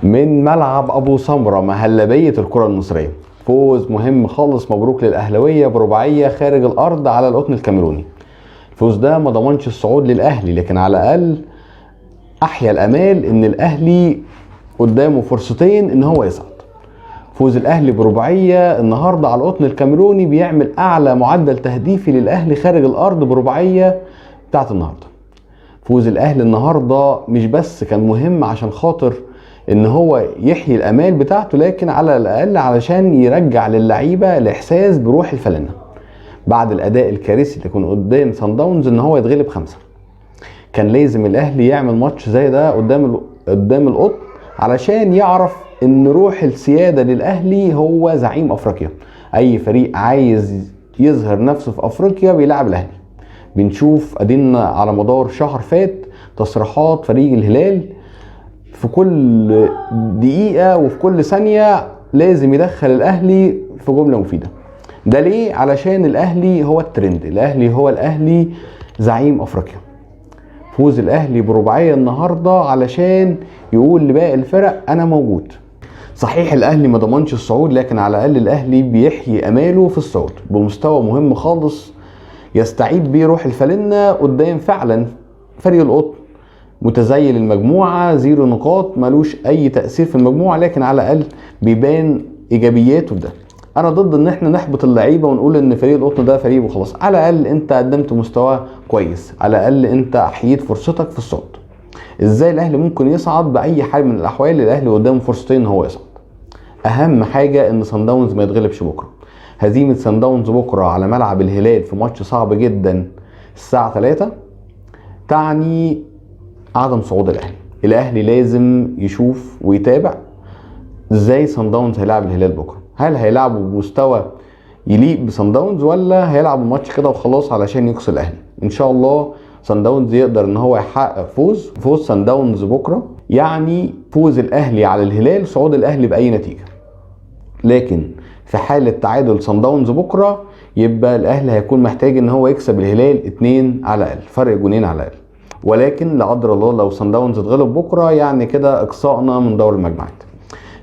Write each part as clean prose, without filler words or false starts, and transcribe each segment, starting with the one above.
من ملعب ابو سمرة مهلبية الكرة المصرية. فوز مهم خالص، مبروك للاهلاوية برباعية خارج الارض على القطن الكاميروني. الفوز ده ما ضمنش الصعود للاهلي، لكن على الاقل احيا الامال ان الاهلي قدامه فرصتين ان هو يصعد. فوز الاهلي برباعية النهارده على القطن الكاميروني بيعمل اعلى معدل تهديفي للاهلي خارج الارض برباعية بتاعت النهارده. فوز الاهلي النهارده مش بس كان مهم عشان خاطر ان هو يحيي الامال بتاعته، لكن على الاقل علشان يرجع للعيبه الاحساس بروح الفلنه بعد الاداء الكارثي اللي كان قدام صن داونز ان هو يتغلب 5. كان لازم الاهلي يعمل ماتش زي ده قدام القطن علشان يعرف ان روح السياده للاهلي هو زعيم افريقيا. اي فريق عايز يظهر نفسه في افريقيا بيلعب الاهلي. بنشوف ادينا على مدار شهر فات تصريحات فريق الهلال في كل دقيقة وفي كل ثانية لازم يدخل الاهلي في جملة مفيدة. ده ليه؟ علشان الاهلي هو الترند، الاهلي زعيم افريقيا. فوز الاهلي برباعية النهاردة علشان يقول لباقي الفرق انا موجود. صحيح الاهلي ما ضمنش الصعود، لكن على الاقل الاهلي بيحيي اماله في الصعود بمستوى مهم خالص يستعيد بيه روح الفلنة قدام فعلا فريق القطن. متزيل المجموعة 0 نقاط، ملوش اي تأثير في المجموعة، لكن على الاقل بيبان ايجابياته ده. انا ضد ان احنا نحبط اللعيبة ونقول ان فريق القطن ده فريق وخلاص. على الاقل انت قدمت مستوى كويس، على الاقل انت احييت فرصتك في الصعود. ازاي الاهلي ممكن يصعد؟ باي حال من الاحوال الاهلي قدامه فرصتين ان هو يصعد. اهم حاجة ان صن داونز ما يتغلبش بكرة. هزيمة صن داونز بكرة على ملعب الهلال في ماتش صعب جدا الساعة 3 تعني عدم صعود الاهلي. الاهلي لازم يشوف ويتابع ازاي صن داونز هيلعب الهلال بكرة. هل هيلعبوا بمستوى يليق بصن داونز، ولا هيلعبوا ماتش كده وخلاص علشان يقصي الاهلي؟ ان شاء الله صن داونز يقدر ان هو يحقق فوز صن داونز بكرة يعني فوز الاهلي على الهلال، صعود الاهلي باي نتيجة. لكن في حالة تعادل صن داونز بكرة يبقى الاهلي هيكون محتاج ان هو يكسب الهلال 2 على الاقل، فرق جونين على الاقل. ولكن لا قدر الله لو صن داونز اتغلب بكرة يعني كده اقصائنا من دور المجموعات.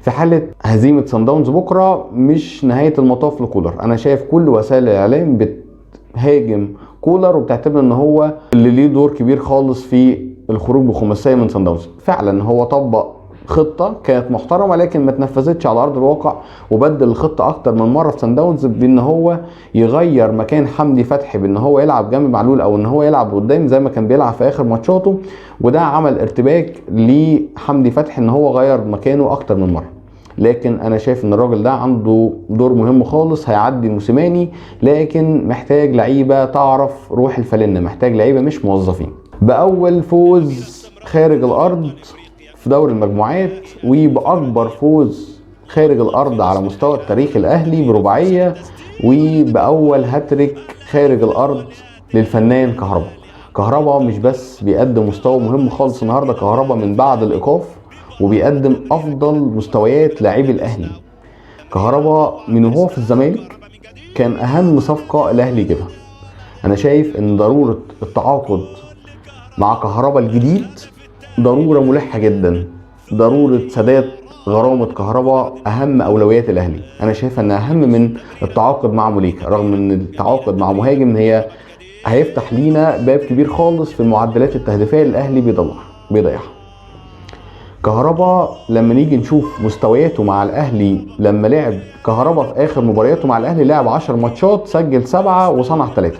في حالة هزيمة صن داونز بكرة مش نهاية المطاف لكولر. انا شايف كل وسائل الاعلام بتهاجم كولر وبتعتبر ان هو اللي ليه دور كبير خالص في الخروج بخماسية من صن داونز. فعلا هو طبق خطة كانت محترمة لكن ما اتنفذتش على ارض الواقع، وبدل الخطة اكتر من مرة في صن داونز بان هو يغير مكان حمدي فتحي بان هو يلعب جنب معلول او ان هو يلعب قدام زي ما كان بيلعب في اخر ماتشاته، وده عمل ارتباك لحمدي فتحي ان هو غير مكانه اكتر من مرة. لكن انا شايف ان الراجل ده عنده دور مهم خالص هيعدي موسيماني، لكن محتاج لعيبة تعرف روح الفلنة، محتاج لعيبة مش موظفين. باول فوز خارج الارض في دوري المجموعات وبأكبر فوز خارج الأرض على مستوى التاريخ الأهلي برباعية، وبأول هاتريك خارج الأرض للفنان كهربا مش بس بيقدم مستوى مهم خالص النهاردة، كهربا من بعد الإيقاف وبيقدم أفضل مستويات لاعبي الأهلي. كهربا من وهو في الزمالك كان أهم صفقة الأهلي يجيبها. أنا شايف إن ضرورة التعاقد مع كهربا الجديد ضرورة ملحة جدا. ضرورة سداد غرامة كهربا أهم أولويات الأهلي. أنا شايف أن أهم من التعاقد مع موليكا، رغم أن التعاقد مع مهاجم هيفتح لينا باب كبير خالص في المعدلات التهديفية اللي الأهلي بيضيعها. كهربا لما نيجي نشوف مستوياته مع الأهلي، لما لعب كهربا في آخر مبارياته مع الأهلي لعب 10 ماتشات، سجل 7 وصنع 3.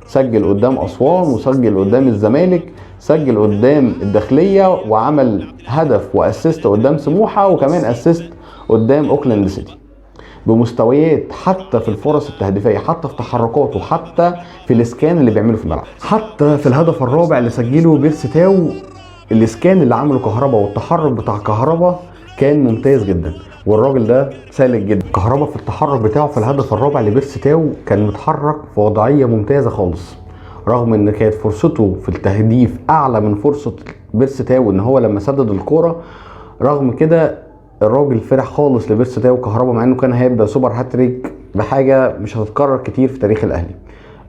سجل قدام أسوان وسجل قدام الزمالك، سجل قدام الداخلية وعمل هدف واسيست قدام سموحة، وكمان اسيست قدام اوكلاند سيتي. بمستويات حتى في الفرص التهديفية، حتى في تحركاته، حتى في الاسكان اللي بيعمله في الملعب، حتى في الهدف الرابع اللي سجله بيرسي تاو. الاسكان اللي عمله كهربا والتحرك بتاع كهربا كان ممتاز جدا، والراجل ده سالك جدا. كهربا في التحرك بتاعه في الهدف الرابع لبيرسي تاو كان متحرك في وضعية ممتازة خالص، رغم ان كانت فرصته في التهديف اعلى من فرصة بيرسي تاو ان هو لما سدد الكرة. رغم كده الراجل فرح خالص لبيرسي تاو كهربا، مع انه كان هيبقى سوبر هاتريك بحاجة مش هتتكرر كتير في تاريخ الاهلي.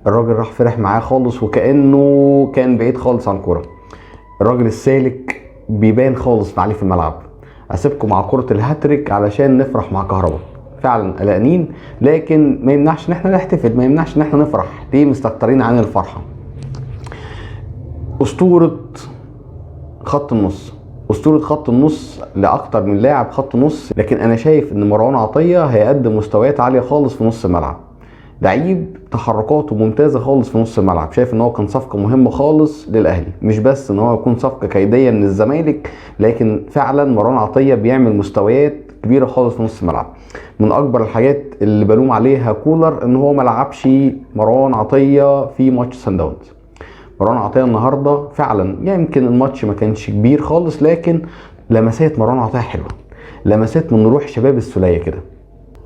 الراجل راح فرح معاه خالص وكأنه كان بعيد خالص عن الكرة. الراجل السالك بيبان خالص عليه في الملعب. اسيبكم مع كرة الهاتريك علشان نفرح مع كهربا. فعلا قلقانين، لكن ما يمنعش ان احنا نحتفل، ما يمنعش ان احنا نفرح. ليه مستكترين عن الفرحة؟ اسطورة خط النص، اسطورة خط النص لاكتر من لاعب خط نص، لكن انا شايف ان مروان عطية هيقدم مستويات عالية خالص في نص الملعب. لعيب تحركاته ممتازة خالص في نص الملعب. شايف ان هو كان صفقة مهمة خالص للاهلي، مش بس ان هو يكون صفقة كيدية من الزمالك، لكن فعلا مروان عطية بيعمل مستويات كبيرة خالص في نص الملعب. من اكبر الحاجات اللي بلوم عليها كولر ان هو ما لعبش مروان عطية في ماتش سان داونز. مروان عطية النهارده فعلا يمكن الماتش ما كانش كبير خالص، لكن لمسات مروان عطية حلوة، لمسات من روح شباب السولية كده.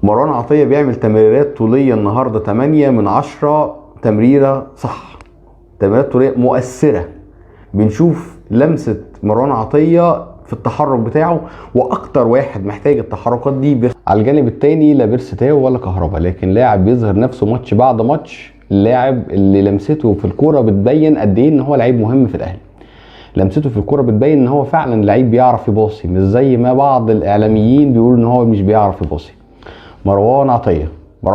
مروان عطية بيعمل تمريرات طولية النهارده 8 من 10 تمريرة صح، تمريرات طولية مؤثرة. بنشوف لمسة مروان عطية في التحرك بتاعه، واكتر واحد محتاج التحركات دي على الجانب التاني لا بيرسي تاو ولا كهربا، لكن لاعب بيظهر نفسه ماتش بعد ماتش، اللاعب اللي لمسته في الكوره بتبين قد ايه ان هو لعيب مهم في الاهلي. لمسته في الكوره بتبين ان هو فعلا لعيب بيعرف يباصي، مش زي ما بعض الاعلاميين بيقولوا ان هو مش بيعرف يباصي. مروان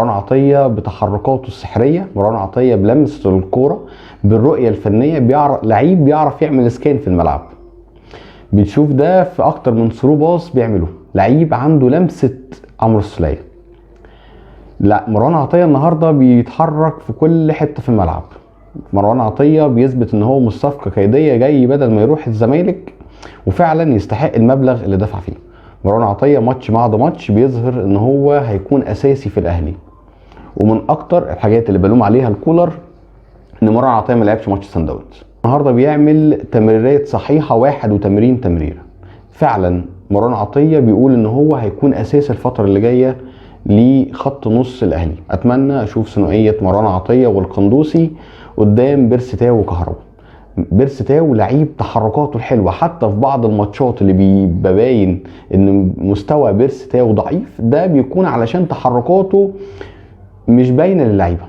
عطية بتحركاته السحريه، مروان عطية بلمسه الكوره، بالرؤيه الفنيه، لعيب بيعرف يعمل سكان في الملعب. بنشوف ده في اكتر من ثرو باص بيعمله، لعيب عنده لمسه عمرو السولية. لا، مروان عطية النهارده بيتحرك في كل حته في الملعب. مروان عطية بيثبت ان هو مش صفقه كيديه جاي بدل ما يروح الزمالك، وفعلا يستحق المبلغ اللي دفع فيه. مروان عطية ماتش بعد ماتش بيظهر ان هو هيكون اساسي في الاهلي. ومن اكتر الحاجات اللي بلوم عليها الكولر ان مروان عطية ما لعبش ماتش سان داونز. النهارده بيعمل تمريرات صحيحه 81 تمريره. فعلا مروان عطية بيقول ان هو هيكون اساس الفتره اللي جايه لخط نص الاهلي. اتمنى اشوف ثنائيه مروان عطية والقندوسي قدام بيرسي تاو وكهربا. بيرسي تاو لعيب تحركاته الحلوه، حتى في بعض الماتشات اللي بيبقى باين ان مستوى بيرسي تاو ضعيف، ده بيكون علشان تحركاته مش باينه للعيبه.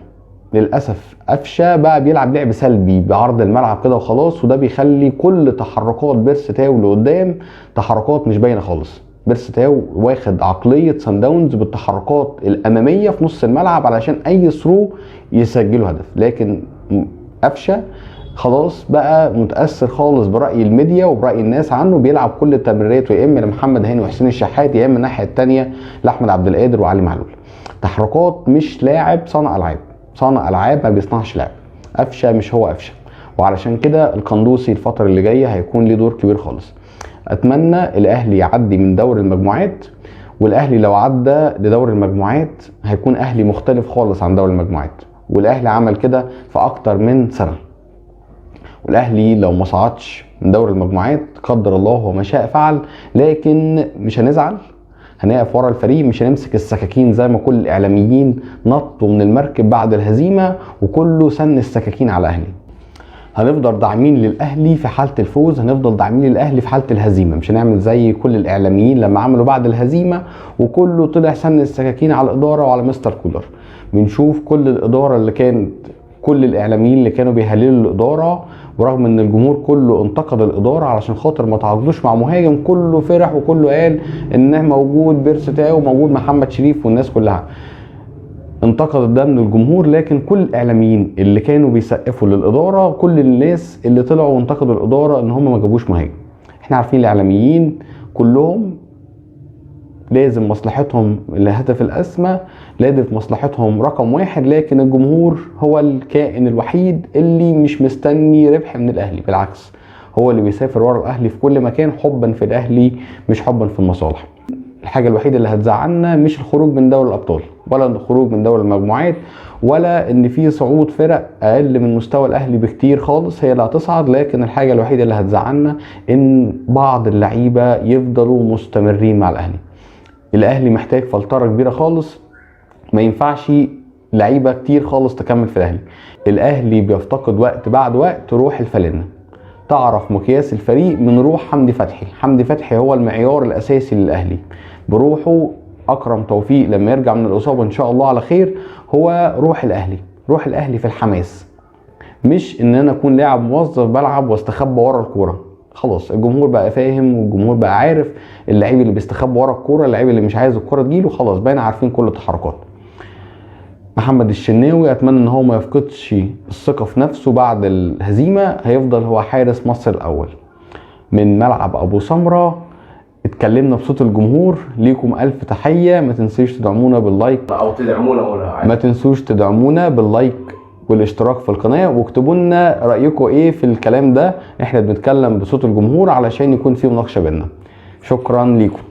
للاسف قفشه بقى بيلعب لعب سلبي بعرض الملعب كده وخلاص، وده بيخلي كل تحركات بيرسي تاو لقدام تحركات مش باينه خالص. بيرسي تاو واخد عقليه سان داونز بالتحركات الاماميه في نص الملعب علشان اي ثرو يسجلوا هدف، لكن قفشه خلاص بقى متاثر خالص براي الميديا وبراي الناس عنه، بيلعب كل التمريرات يا اما لمحمد هاني وحسين الشحات، يا اما الناحيه الثانيه لاحمد عبد القادر وعلي معلول. تحركات مش لاعب صانع العاب، صانع العاب ما بيصنعش لعب. قفشه مش هو قفشه، وعلشان كده القندوسي الفتره اللي جايه هيكون ليه دور كبير خالص. اتمنى الاهلي يعدي من دور المجموعات، والاهلي لو عدى لدور المجموعات هيكون اهلي مختلف خالص عن دور المجموعات، والاهلي عمل كده في اكتر من سنه. والاهلي لو ما صعدش من دور المجموعات قدر الله وما شاء فعل، لكن مش هنزعل، هنقف ورا الفريق، مش هنمسك السكاكين زي ما كل الاعلاميين نطوا من المركب بعد الهزيمه وكله سن السكاكين على الاهلي. هنفضل داعمين للاهلي في حاله الفوز، هنفضل داعمين للاهلي في حاله الهزيمه. مش هنعمل زي كل الاعلاميين لما عملوا بعد الهزيمه وكله طلع سن السكاكين على الاداره وعلى مستر كولر. بنشوف كل الاداره اللي كانت، كل الاعلاميين اللي كانوا بيهللوا الاداره، ورغم ان الجمهور كله انتقد الاداره علشان خاطر ما تعاقدوش مع مهاجم، كله فرح وكله قال ان موجود بيرسي تاو وموجود محمد شريف والناس كلها انتقدت ده من الجمهور. لكن كل الاعلاميين اللي كانوا بيسقفوا للاداره، كل الناس اللي طلعوا وانتقدوا الاداره ان هم ما جابوش مهاجم. احنا عارفين الاعلاميين كلهم لازم مصلحتهم الهدف الاسمى، لازم مصلحتهم رقم واحد، لكن الجمهور هو الكائن الوحيد اللي مش مستني ربح من الاهلي، بالعكس هو اللي بيسافر ورا الاهلي في كل مكان حبا في الاهلي مش حبا في المصالح. الحاجه الوحيده اللي هتزعلنا مش الخروج من دوري الابطال، ولا الخروج من دوري المجموعات، ولا ان في صعود فرق اقل من مستوى الاهلي بكتير خالص هي اللي هتصعد، لكن الحاجه الوحيده اللي هتزعلنا ان بعض اللعيبه يفضلوا مستمرين مع الاهلي. الاهلي محتاج فلتره كبيره خالص، ما ينفعش لعيبه كتير خالص تكمل في الاهلي. الاهلي بيفتقد وقت بعد وقت روح الفلنه. تعرف مقياس الفريق من روح حمدي فتحي. حمدي فتحي هو المعيار الاساسي للاهلي، بروحه. اكرم توفيق لما يرجع من الاصابه ان شاء الله على خير هو روح الاهلي. روح الاهلي في الحماس، مش ان انا اكون لاعب موظف بلعب واستخبى ورا الكوره. خلاص الجمهور بقى فاهم، والجمهور بقى عارف اللعيب اللي بيستخبى ورا الكوره، اللعيب اللي مش عايز الكوره تجيله، خلاص بقينا عارفين كل التحركات. محمد الشناوي اتمنى ان هو ما يفقدش الثقه في نفسه بعد الهزيمه، هيفضل هو حارس مصر الاول. من ملعب ابو سمره اتكلمنا بصوت الجمهور، ليكم الف تحيه. ما تنسوش تدعمونا باللايك او تدعمونا ما تنسوش تدعمونا باللايك والاشتراك في القناه، واكتبوا لنا رايكم ايه في الكلام ده. احنا بنتكلم بصوت الجمهور علشان يكون في مناقشه بينا. شكرا ليكم.